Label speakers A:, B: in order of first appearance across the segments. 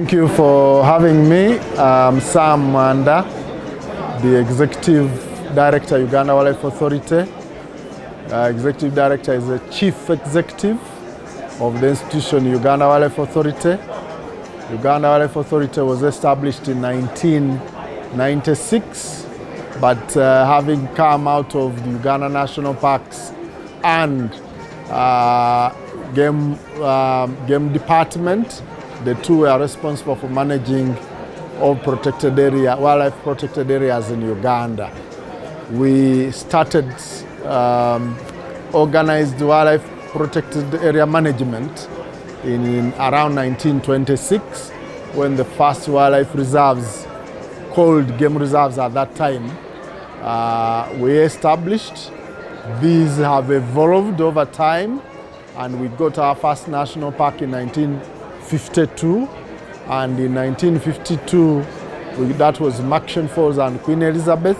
A: Thank you for having me. I'm Sam Mwandha, the Executive Director, Uganda Wildlife Authority. Executive Director is the Chief Executive of the institution Uganda Wildlife Authority. Uganda Wildlife Authority was established in 1996, but having come out of the Uganda National Parks and Game Department, the two are responsible for managing all protected area, wildlife protected areas in Uganda. We started organized wildlife protected area management in around 1926, when the first wildlife reserves, called game reserves at that time, were established. These have evolved over time, and we got our first national park in 1952, and in 1952 that was Maction Falls and Queen Elizabeth.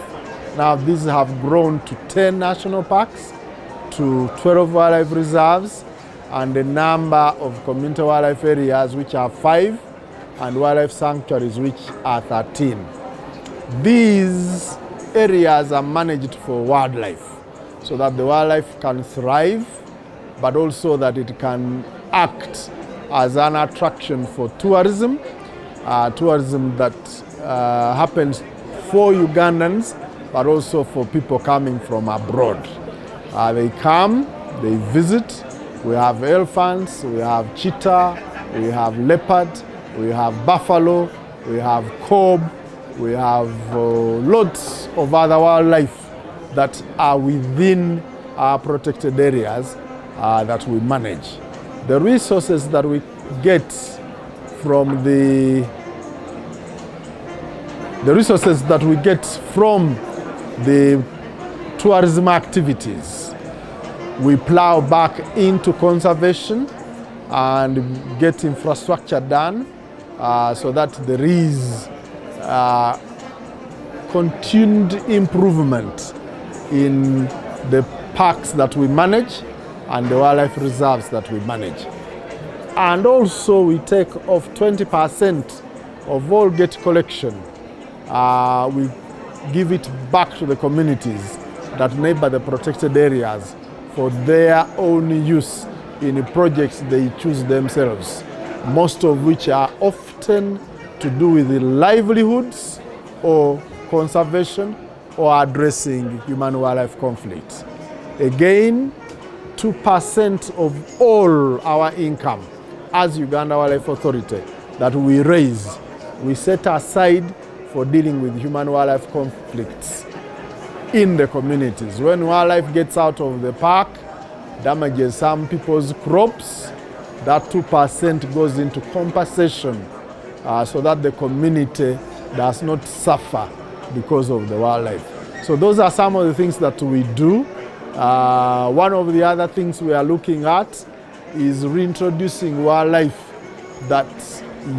A: Now these have grown to 10 national parks, to 12 wildlife reserves, and a number of community wildlife areas, which are 5, and wildlife sanctuaries, which are 13. These areas are managed for wildlife, so that the wildlife can thrive, but also that it can act as an attraction for tourism, tourism that happens for Ugandans, but also for people coming from abroad. They come, they visit. We have elephants, we have cheetah, we have leopard, we have buffalo, we have kob, we have lots of other wildlife that are within our protected areas that we manage. The resources that we get from the tourism activities, we plow back into conservation and get infrastructure done so that there is continued improvement in the parks that we manage and the wildlife reserves that we manage. And also we take off 20% of all gate collection. We give it back to the communities that neighbor the protected areas for their own use in projects they choose themselves, most of which are often to do with the livelihoods or conservation or addressing human-wildlife conflicts. Again, 2% of all our income as Uganda Wildlife Authority that we raise, we set aside for dealing with human-wildlife conflicts in the communities. When wildlife gets out of the park, damages some people's crops, that 2% goes into compensation so that the community does not suffer because of the wildlife. So those are some of the things that we do. One of the other things we are looking at is reintroducing wildlife that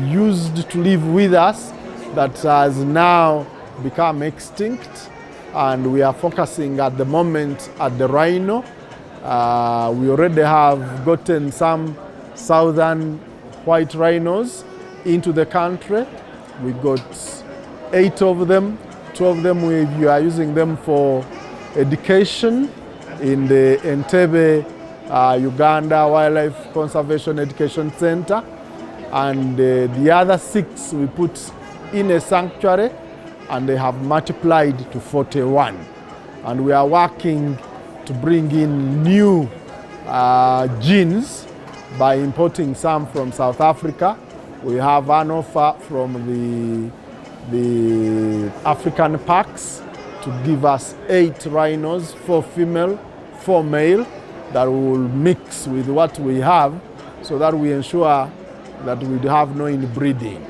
A: used to live with us that has now become extinct, and we are focusing at the moment at the rhino. We already have gotten some southern white rhinos into the country. We got 8 of them. 2 of them we are using them for education in the Entebbe Uganda Wildlife Conservation Education Center, and the other 6 we put in a sanctuary, and they have multiplied to 41. And we are working to bring in new genes by importing some from South Africa. We have an offer from the African parks to give us 8 rhinos, 4 female, 4 male, that will mix with what we have, so that we ensure that we have no inbreeding.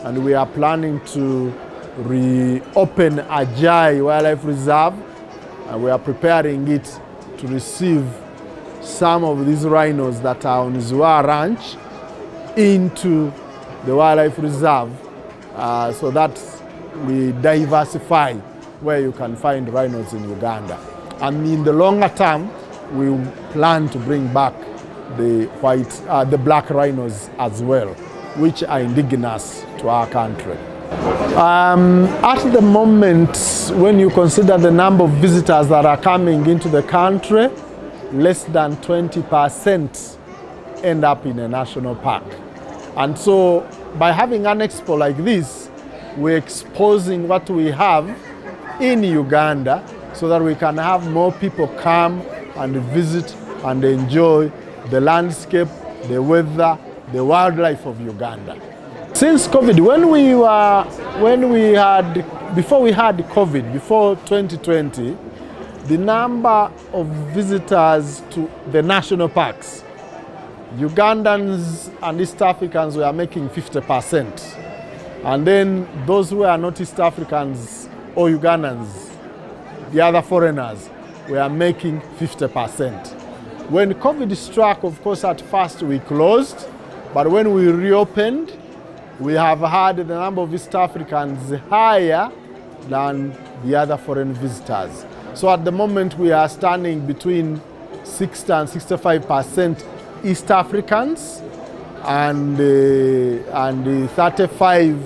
A: And we are planning to reopen Ajai Wildlife Reserve, and we are preparing it to receive some of these rhinos that are on Zua Ranch into the wildlife reserve, so that we diversify where you can find rhinos in Uganda. And in the longer term, we plan to bring back the black rhinos as well. which are indigenous to our country. At the moment, when you consider the number of visitors that are coming into the country, less than 20% end up in a national park. And so by having an expo like this, we're exposing what we have in Uganda so that we can have more people come and visit and enjoy the landscape, the weather, the wildlife of Uganda. Since COVID, before we had COVID, before 2020, the number of visitors to the national parks, Ugandans and East Africans were making 50%. And then those who are not East Africans or Ugandans, the other foreigners, were making 50%. When COVID struck, of course, at first we closed, but when we reopened, we have had the number of East Africans higher than the other foreign visitors. So at the moment we are standing between 60 and 65% East Africans and 35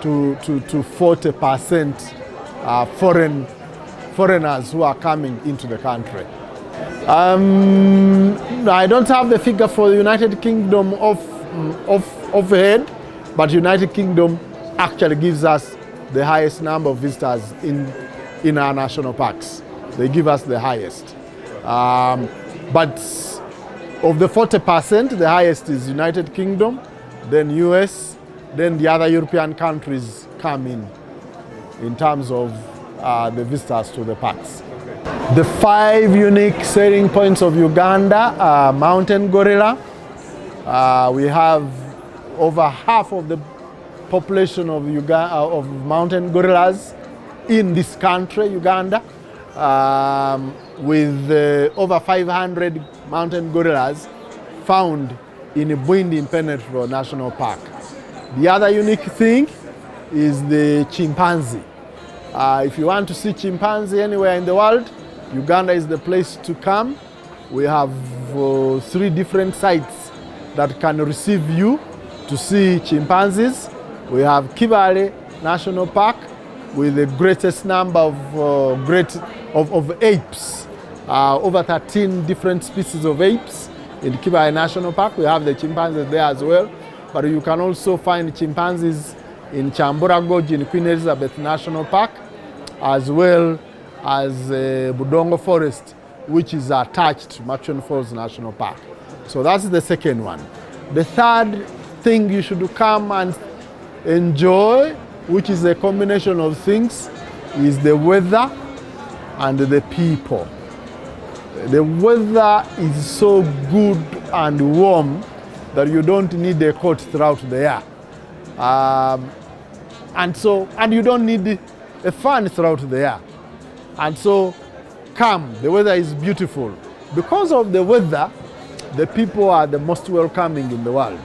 A: to 40% foreigners who are coming into the country. I don't have the figure for the United Kingdom overhead, but United Kingdom actually gives us the highest number of visitors in our national parks. They give us the highest. But of the 40%, the highest is United Kingdom, then US, then the other European countries come in terms of the visitors to the parks. The 5 unique selling points of Uganda are mountain gorilla. We have over half of the population of mountain gorillas in this country, Uganda, with over 500 mountain gorillas found in Bwindi Impenetrable National Park. The other unique thing is the chimpanzee. If you want to see chimpanzee anywhere in the world, Uganda is the place to come. We have 3 different sites that can receive you to see chimpanzees. We have Kibale National Park with the greatest number of apes, over 13 different species of apes in Kibale National Park. We have the chimpanzees there as well, but you can also find chimpanzees in Chambura Gorge in Queen Elizabeth National Park, as well as Budongo Forest, which is attached to Machon Falls National Park. So that's the second one. The third thing you should come and enjoy, which is a combination of things, is the weather and the people. The weather is so good and warm that you don't need a coat throughout the year. And you don't need a fan throughout the year. And so come, the weather is beautiful. Because of the weather, the people are the most welcoming in the world.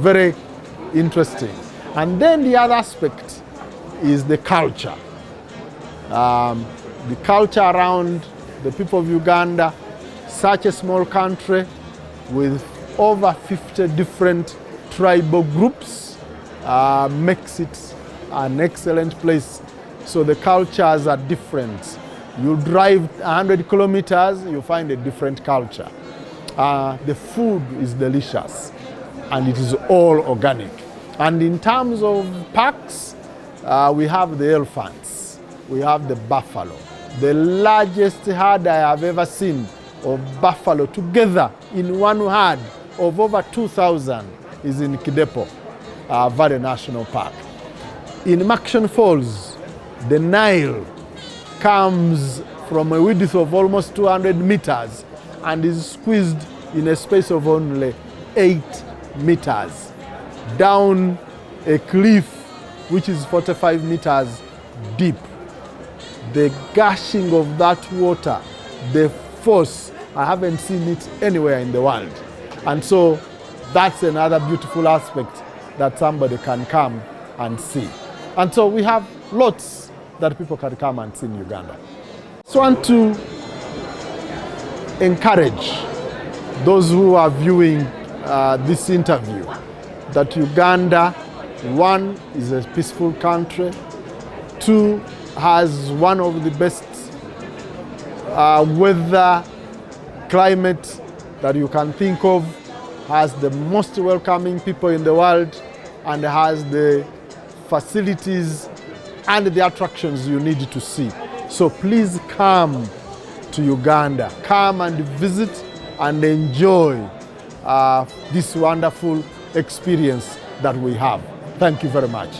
A: Very interesting. And then the other aspect is the culture. The culture around the people of Uganda, such a small country with over 50 different tribal groups, makes it an excellent place. So the cultures are different. You drive 100 kilometers, you find a different culture. The food is delicious and it is all organic. And in terms of parks, we have the elephants, we have the buffalo. The largest herd I have ever seen of buffalo together in one herd of over 2,000 is in Kidepo Valley National Park. In Machon Falls, the Nile comes from a width of almost 200 meters and is squeezed in a space of only 8 meters down a cliff which is 45 meters deep. The gushing of that water, the force, I haven't seen it anywhere in the world. And so that's another beautiful aspect that somebody can come and see. And so we have lots that people can come and see in Uganda. So I want to encourage those who are viewing this interview that Uganda, one, is a peaceful country, two, has one of the best weather, climate that you can think of, has the most welcoming people in the world, and has the facilities and the attractions you need to see. So please come to Uganda, come and visit and enjoy this wonderful experience that we have. Thank you very much.